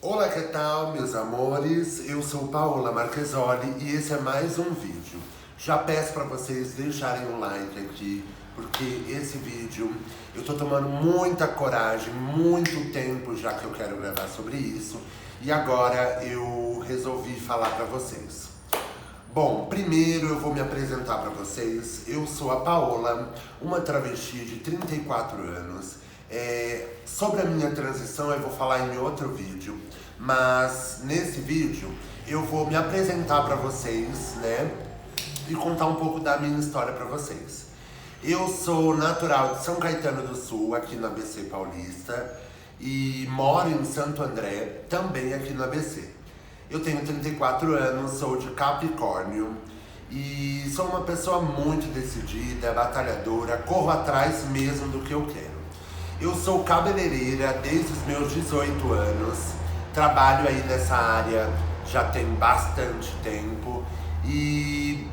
Olá, que tal, meus amores? Eu sou Paola Marchesoli e esse é mais um vídeo. Já peço para vocês deixarem um like aqui, porque esse vídeo eu tô tomando muita coragem, muito tempo já que eu quero gravar sobre isso, e agora eu resolvi falar para vocês. Bom, primeiro eu vou me apresentar para vocês. Eu sou a Paola, uma travesti de 34 anos. Sobre a minha transição eu vou falar em outro vídeo, mas nesse vídeo eu vou me apresentar para vocês, né? E contar um pouco da minha história para vocês. Eu sou natural de São Caetano do Sul, aqui no ABC Paulista, e moro em Santo André, também aqui no ABC. Eu tenho 34 anos, sou de Capricórnio e sou uma pessoa muito decidida, batalhadora, corro atrás mesmo do que eu quero. Eu sou cabeleireira desde os meus 18 anos, trabalho aí nessa área já tem bastante tempo e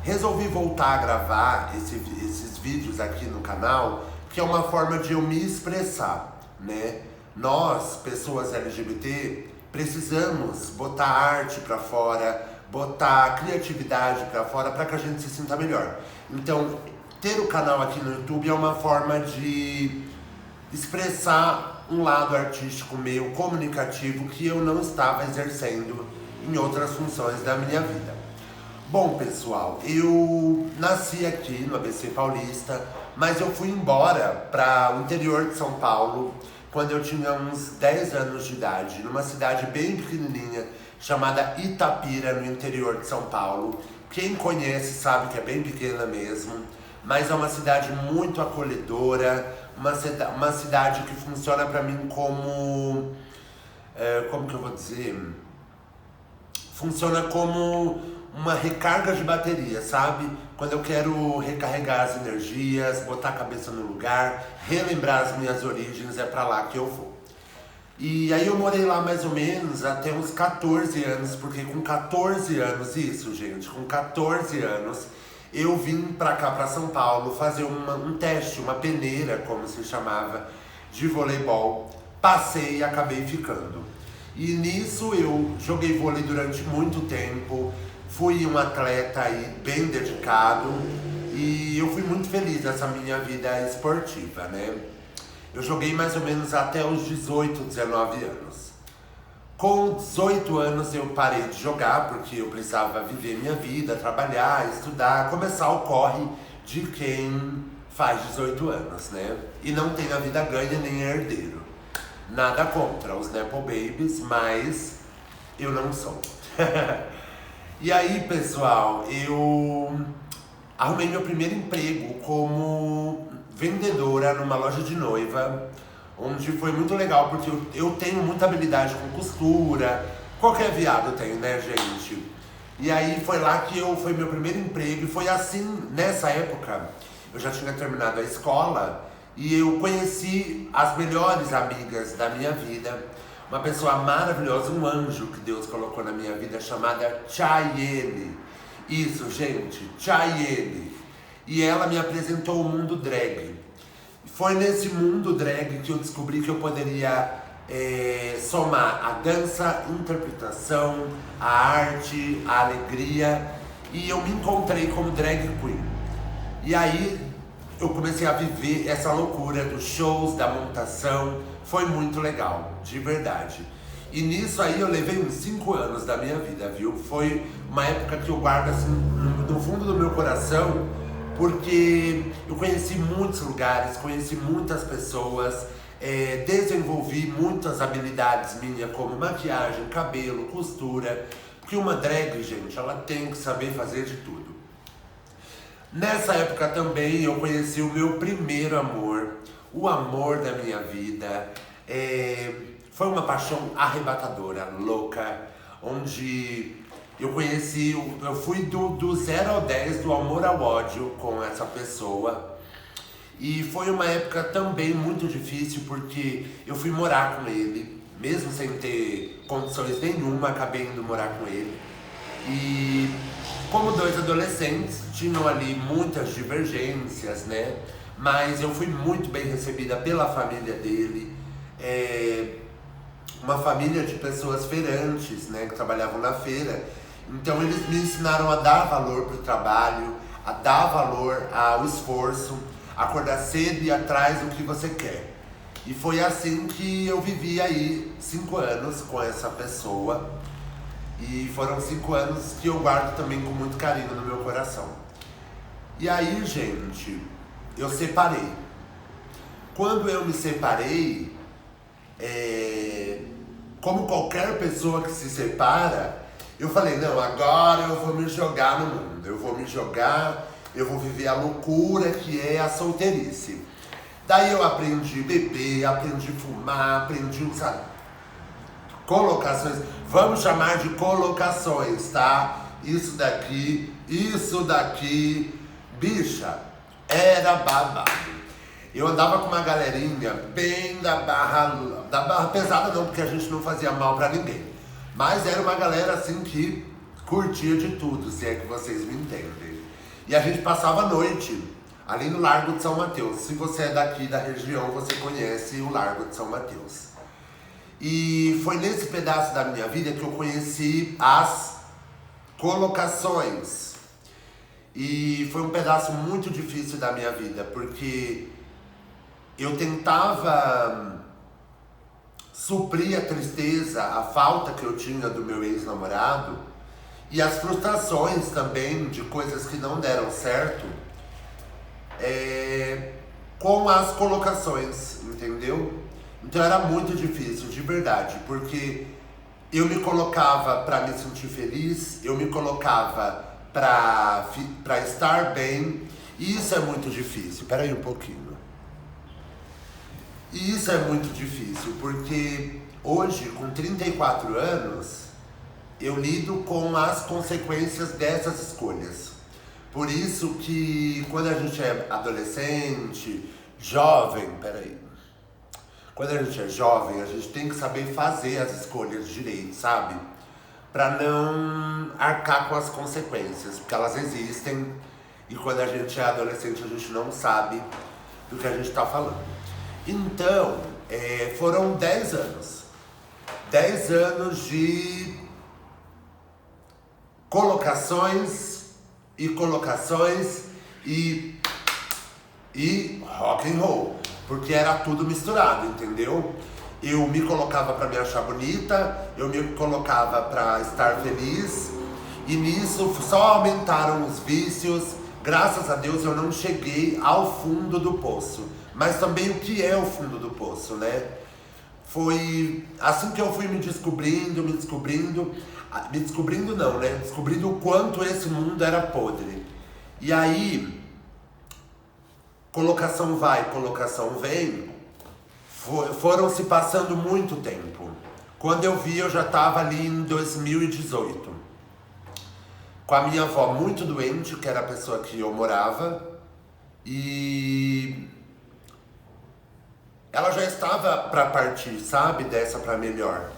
resolvi voltar a gravar esses vídeos aqui no canal, que é uma forma de eu me expressar, né? Nós, pessoas LGBT, precisamos botar arte pra fora, botar criatividade pra fora para que a gente se sinta melhor. Então, ter o canal aqui no YouTube é uma forma de expressar um lado artístico meu, comunicativo, que eu não estava exercendo em outras funções da minha vida. Bom, pessoal, eu nasci aqui no ABC Paulista, mas eu fui embora para o interior de São Paulo quando eu tinha uns 10 anos de idade, numa cidade bem pequenininha chamada Itapira, no interior de São Paulo. Quem conhece sabe que é bem pequena mesmo, mas é uma cidade muito acolhedora, uma cidade que funciona para mim como que eu vou dizer? Funciona como uma recarga de bateria, sabe? Quando eu quero recarregar as energias, botar a cabeça no lugar, relembrar as minhas origens, é pra lá que eu vou. E aí eu morei lá mais ou menos até uns 14 anos, porque com 14 anos, isso gente, com 14 anos, eu vim pra cá, pra São Paulo, fazer um teste, uma peneira, como se chamava, de voleibol. Passei e acabei ficando. E nisso eu joguei vôlei durante muito tempo, fui um atleta aí bem dedicado e eu fui muito feliz nessa minha vida esportiva, né? Eu joguei mais ou menos até os 18, 19 anos. Com 18 anos eu parei de jogar porque eu precisava viver minha vida, trabalhar, estudar, começar o corre de quem faz 18 anos, né? E não tem a vida ganha nem herdeiro. Nada contra os Nepo Babies, mas eu não sou. E aí, pessoal, eu arrumei meu primeiro emprego como vendedora numa loja de noiva, onde foi muito legal, porque eu tenho muita habilidade com costura, qualquer viado tem, né, gente? E aí foi lá que foi meu primeiro emprego, e foi assim, nessa época, eu já tinha terminado a escola, e eu conheci as melhores amigas da minha vida, uma pessoa maravilhosa, um anjo que Deus colocou na minha vida, chamada Chayenne. Isso, gente, Chayenne. E ela me apresentou o mundo drag. Foi nesse mundo drag que eu descobri que eu poderia somar a dança, a interpretação, a arte, a alegria. E eu me encontrei como drag queen. E aí eu comecei a viver essa loucura dos shows, da montação. Foi muito legal, de verdade. E nisso aí eu levei uns 5 anos da minha vida, viu? Foi uma época que eu guardo assim no fundo do meu coração, porque eu conheci muitos lugares, conheci muitas pessoas, desenvolvi muitas habilidades minhas, como maquiagem, cabelo, costura. Porque uma drag, gente, ela tem que saber fazer de tudo. Nessa época também eu conheci o meu primeiro amor, o amor da minha vida. Foi uma paixão arrebatadora, louca, onde eu fui do 0 ao 10, do amor ao ódio com essa pessoa. E foi uma época também muito difícil, porque eu fui morar com ele, mesmo sem ter condições nenhuma, acabei indo morar com ele. E como dois adolescentes, tinham ali muitas divergências, né? Mas eu fui muito bem recebida pela família dele. uma família de pessoas feirantes, né, que trabalhavam na feira. Então eles me ensinaram a dar valor para o trabalho, a dar valor ao esforço, acordar cedo e ir atrás do que você quer. E foi assim que eu vivi aí 5 anos com essa pessoa. E foram 5 anos que eu guardo também com muito carinho no meu coração. E aí, gente, eu separei. Quando eu me separei, como qualquer pessoa que se separa, eu falei, não, agora eu vou me jogar no mundo. Eu vou me jogar, eu vou viver a loucura que é a solteirice. Daí eu aprendi a beber, aprendi a fumar, aprendi a usar colocações. Vamos chamar de colocações, tá? Isso daqui, bicha, era babado. Eu andava com uma galerinha bem da barra pesada não, porque a gente não fazia mal pra ninguém. Mas era uma galera assim que curtia de tudo, se é que vocês me entendem. E a gente passava a noite ali no Largo de São Mateus. Se você é daqui da região, você conhece o Largo de São Mateus. E foi nesse pedaço da minha vida que eu conheci as colocações. E foi um pedaço muito difícil da minha vida, porque eu tentava suprir a tristeza, a falta que eu tinha do meu ex-namorado e as frustrações também de coisas que não deram certo, com as colocações, entendeu? Então era muito difícil, de verdade, porque eu me colocava para me sentir feliz, eu me colocava para estar bem, e isso é muito difícil. Peraí um pouquinho. E isso é muito difícil, porque hoje, com 34 anos, eu lido com as consequências dessas escolhas. Por isso que quando a gente é adolescente, jovem, quando a gente é jovem, a gente tem que saber fazer as escolhas direito, sabe? Pra não arcar com as consequências, porque elas existem e quando a gente é adolescente a gente não sabe do que a gente tá falando. Então, foram 10 anos. 10 anos de colocações e rock and roll. Porque era tudo misturado, entendeu? Eu me colocava pra me achar bonita, eu me colocava pra estar feliz. E nisso só aumentaram os vícios. Graças a Deus eu não cheguei ao fundo do poço. Mas também o que é o fundo do poço, né? Foi assim que eu fui me descobrindo não, né? Descobrindo o quanto esse mundo era podre. E aí, colocação vai, colocação vem, foram se passando muito tempo. Quando eu vi, eu já estava ali em 2018. Com a minha avó muito doente, que era a pessoa que eu morava. E ela já estava para partir, sabe? Dessa para melhor.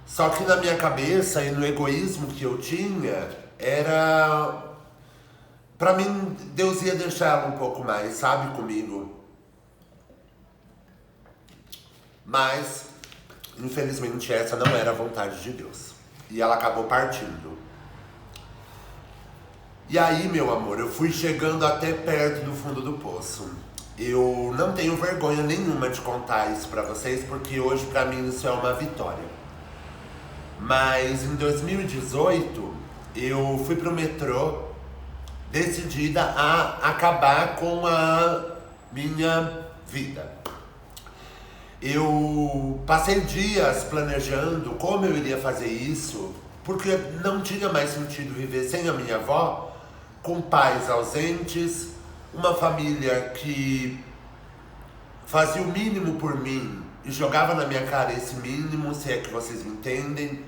Só que na minha cabeça e no egoísmo que eu tinha, era... Pra mim, Deus ia deixar ela um pouco mais, sabe? Comigo. Mas, infelizmente, essa não era a vontade de Deus. E ela acabou partindo. E aí, meu amor, eu fui chegando até perto do fundo do poço. Eu não tenho vergonha nenhuma de contar isso pra vocês, porque hoje pra mim isso é uma vitória. Mas em 2018, eu fui pro metrô decidida a acabar com a minha vida. Eu passei dias planejando como eu iria fazer isso, porque não tinha mais sentido viver sem a minha avó, com pais ausentes, uma família que fazia o mínimo por mim e jogava na minha cara esse mínimo, se é que vocês me entendem.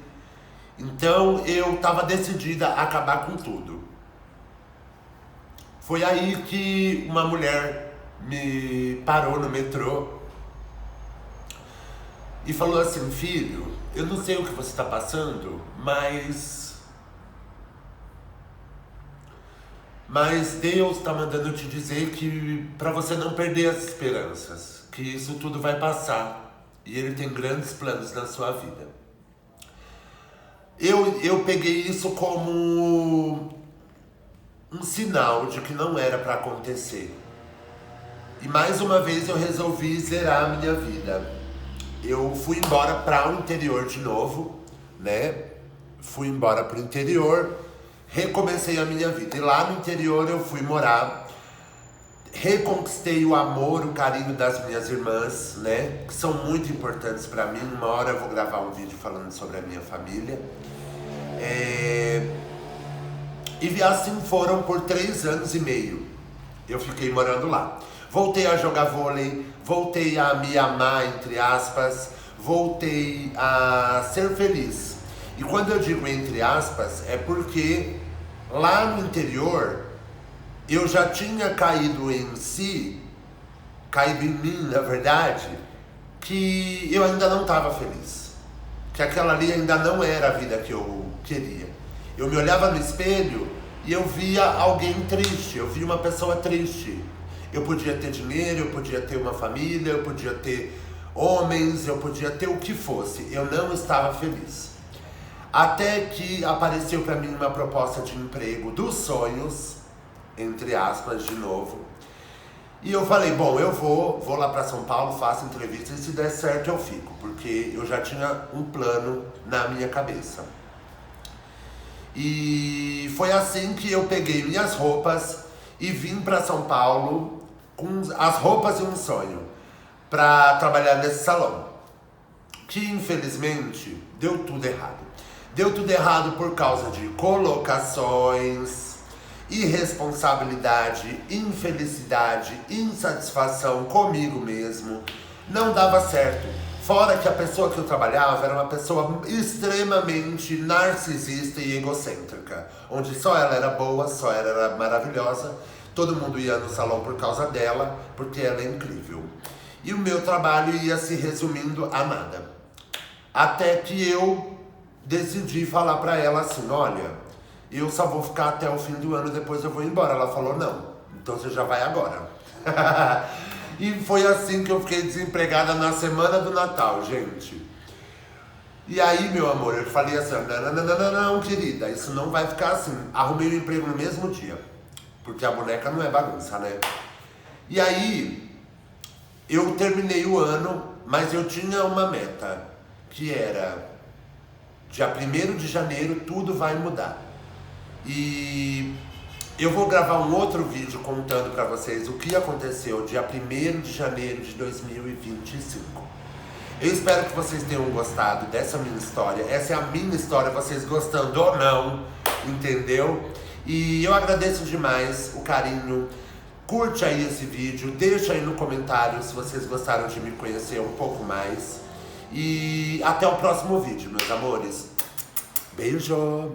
Então eu estava decidida a acabar com tudo. Foi aí que uma mulher me parou no metrô e falou assim: filho, eu não sei o que você está passando, mas Deus está mandando eu te dizer que para você não perder as esperanças, que isso tudo vai passar E Ele tem grandes planos na sua vida. Eu peguei isso como um sinal de que não era para acontecer. E mais uma vez eu resolvi zerar a minha vida. Eu fui embora para o interior de novo, né? Fui embora para o interior, recomecei a minha vida. E lá no interior eu fui morar, reconquistei o amor, o carinho das minhas irmãs, né? Que são muito importantes para mim. Uma hora eu vou gravar um vídeo falando sobre a minha família. E assim foram por 3 anos e meio. Eu fiquei morando lá. Voltei a jogar vôlei, voltei a me amar, entre aspas, voltei a ser feliz. E quando eu digo entre aspas, é porque lá no interior eu já tinha caído em si, caído em mim, na verdade, que eu ainda não estava feliz. Que aquela ali ainda não era a vida que eu queria. Eu me olhava no espelho e eu via alguém triste, eu via uma pessoa triste. Eu podia ter dinheiro, eu podia ter uma família, eu podia ter homens, eu podia ter o que fosse. Eu não estava feliz. Até que apareceu para mim uma proposta de emprego dos sonhos, entre aspas, de novo. E eu falei, bom, eu vou lá para São Paulo, faço entrevista e se der certo eu fico. Porque eu já tinha um plano na minha cabeça. E foi assim que eu peguei minhas roupas e vim para São Paulo com as roupas e um sonho para trabalhar nesse salão, que infelizmente deu tudo errado. Deu tudo errado por causa de colocações, irresponsabilidade, infelicidade, insatisfação comigo mesmo. Não dava certo. Fora que a pessoa que eu trabalhava era uma pessoa extremamente narcisista e egocêntrica, onde só ela era boa, só ela era maravilhosa, todo mundo ia no salão por causa dela, porque ela é incrível. E o meu trabalho ia se resumindo a nada. Até que eu decidi falar pra ela assim, olha, eu só vou ficar até o fim do ano, depois eu vou embora. Ela falou, não, então você já vai agora. E foi assim que eu fiquei desempregada na semana do Natal, gente. E aí, meu amor, eu falei assim, não, querida, isso não vai ficar assim. Arrumei um emprego no mesmo dia, porque a boneca não é bagunça, né? E aí, eu terminei o ano, mas eu tinha uma meta, que era, dia 1º de janeiro, tudo vai mudar. E eu vou gravar um outro vídeo contando pra vocês o que aconteceu dia 1º de janeiro de 2025. Eu espero que vocês tenham gostado dessa minha história. Essa é a minha história, vocês gostando ou não, entendeu? E eu agradeço demais o carinho. Curte aí esse vídeo, deixa aí no comentário se vocês gostaram de me conhecer um pouco mais. E até o próximo vídeo, meus amores. Beijo!